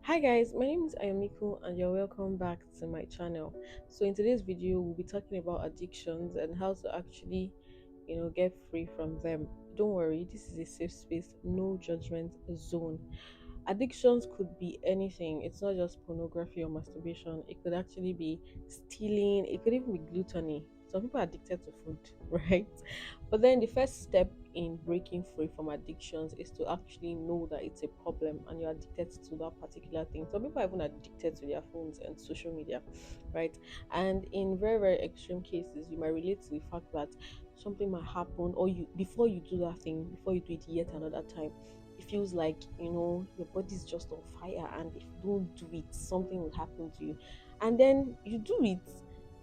Hi guys, my name is Ayomiko and you're welcome back to my channel. So in today's video, we'll be talking about addictions and how to actually, get free from them. Don't worry, this is a safe space, no judgment zone. Addictions could be anything. It's not just pornography or masturbation. It could actually be stealing. It could even be gluttony. Some people are addicted to food, right? But then the first step in breaking free from addictions is to actually know that it's a problem and you're addicted to that particular thing. Some people are even addicted to their phones and social media, right? And in very, very extreme cases, you might relate to the fact that something might happen, or you before you do that thing, before you do it yet another time, it feels like your body's just on fire, and if you don't do it, something will happen to you. And then you do it,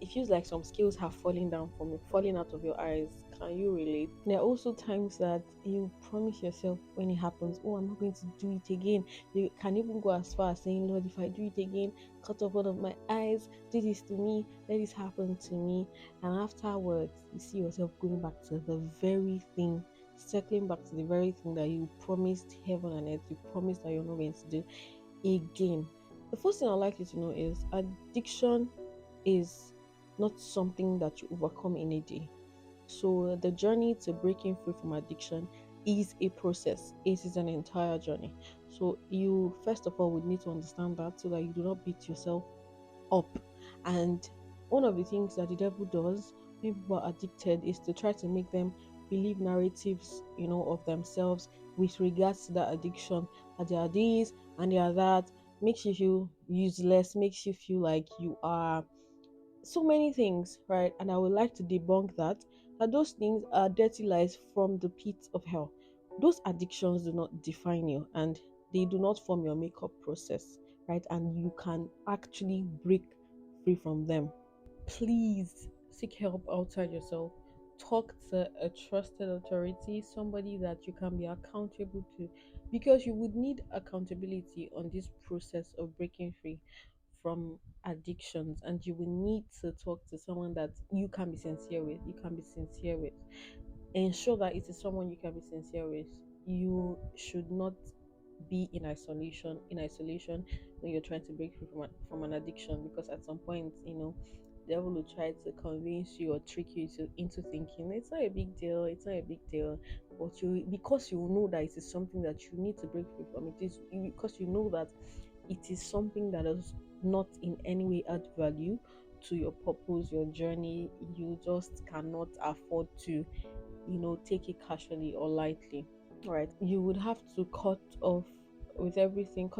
it feels like some scales have fallen down from you, falling out of your eyes. Can you relate? There are also times that you promise yourself when it happens, oh, I'm not going to do it again. You can even go as far as saying, Lord, if I do it again, cut off one of my eyes, do this to me, let this happen to me. And afterwards, you see yourself going back to the very thing, circling back to the very thing that you promised heaven and earth, you promised that you're not going to do again. The first thing I'd like you to know is addiction is not something that you overcome in a day. So the journey to breaking free from addiction is a process. It is an entire journey. So you first of all would need to understand that so that you do not beat yourself up. And one of the things that the devil does when people are addicted is to try to make them believe narratives, of themselves with regards to that addiction. That they are this and they are that, makes you feel useless, makes you feel like you are so many things, right? And I would like to debunk that those things are dirty lies from the pit of hell. Those addictions do not define you, and they do not form your makeup process, right? And you can actually break free from them. Please seek help outside yourself. Talk to a trusted authority, somebody that you can be accountable to, because you would need accountability on this process of breaking free from addictions, and you will need to talk to someone that you can be sincere with. Ensure that it is someone you can be sincere with. You should not be in isolation when you're trying to break free from an addiction, because at some point, the devil will try to convince you or trick you into thinking it's not a big deal, but you, because you know that it is something that you need to break free from, because you know that it is something that does not in any way add value to your purpose, your journey. You just cannot afford to take it casually or lightly. Right, you would have to cut off everything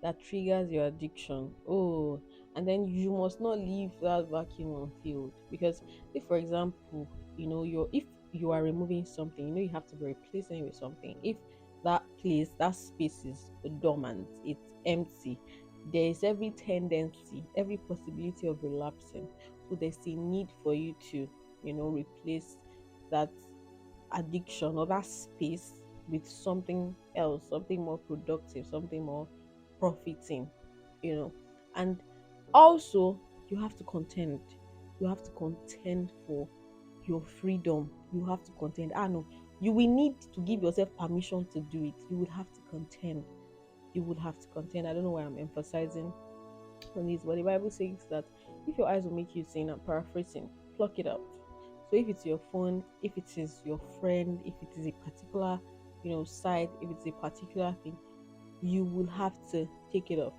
that triggers your addiction. Oh, and then you must not leave that vacuum unfilled, because if, for example, if you are removing something, you have to be replacing it with something. If that space is dormant, it's empty, there is every tendency, every possibility of relapsing. So there's a need for you to replace that addiction or that space with something else, something more productive, something more profiting, you know. And also, you have to contend. You have to contend for your freedom. You have to contend. No, you will need to give yourself permission to do it. You would have to contend. You would have to contend. I don't know why I'm emphasizing on this, but the Bible says that if your eyes will make you sin, I'm paraphrasing, pluck it out. So if it's your phone, if it is your friend, if it is a particular, site, if it's a particular thing, you will have to take it off.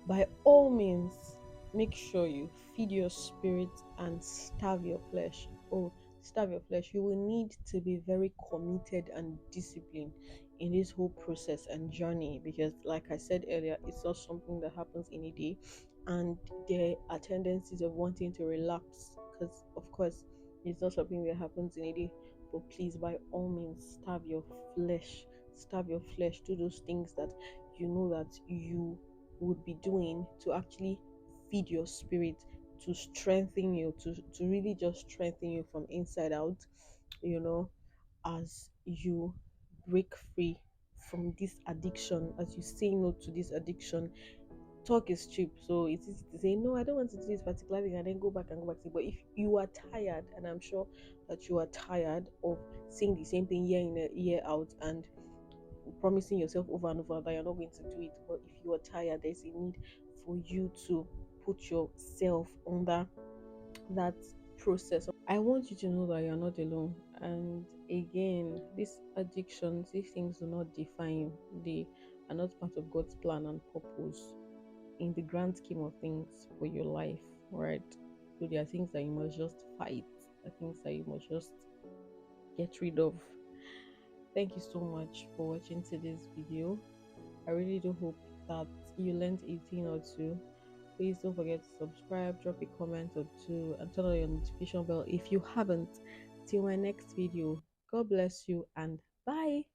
By all means, make sure you feed your spirit and starve your flesh. Oh, starve your flesh. You will need to be very committed and disciplined in this whole process and journey, because, like I said earlier, it's not something that happens in a day, and there are tendencies of wanting to relapse because, of course, it's not something that happens in a day. But please, by all means, starve your flesh. Starve your flesh. Do those things that you know that you would be doing to actually feed your spirit, to strengthen you, to really just strengthen you from inside out, you know as you break free from this addiction, as you say no to this addiction. Talk is cheap, so it's easy to say no, I don't want to do this particular thing, and then go back and go back to it. But if you are tired, and I'm sure that you are tired of saying the same thing year in year out, and promising yourself over and over that you're not going to do it. But if you are tired, there's a need for you to put yourself under that process. I want you to know that you're not alone. And again, these addictions, these things do not define you. They are not part of God's plan and purpose in the grand scheme of things for your life, right? So there are things that you must just fight, there are things that you must just get rid of. Thank you so much for watching today's video. I really do hope that you learned a thing or two. Please don't forget to subscribe, drop a comment or two, and turn on your notification bell if you haven't. Till my next video, God bless you and bye.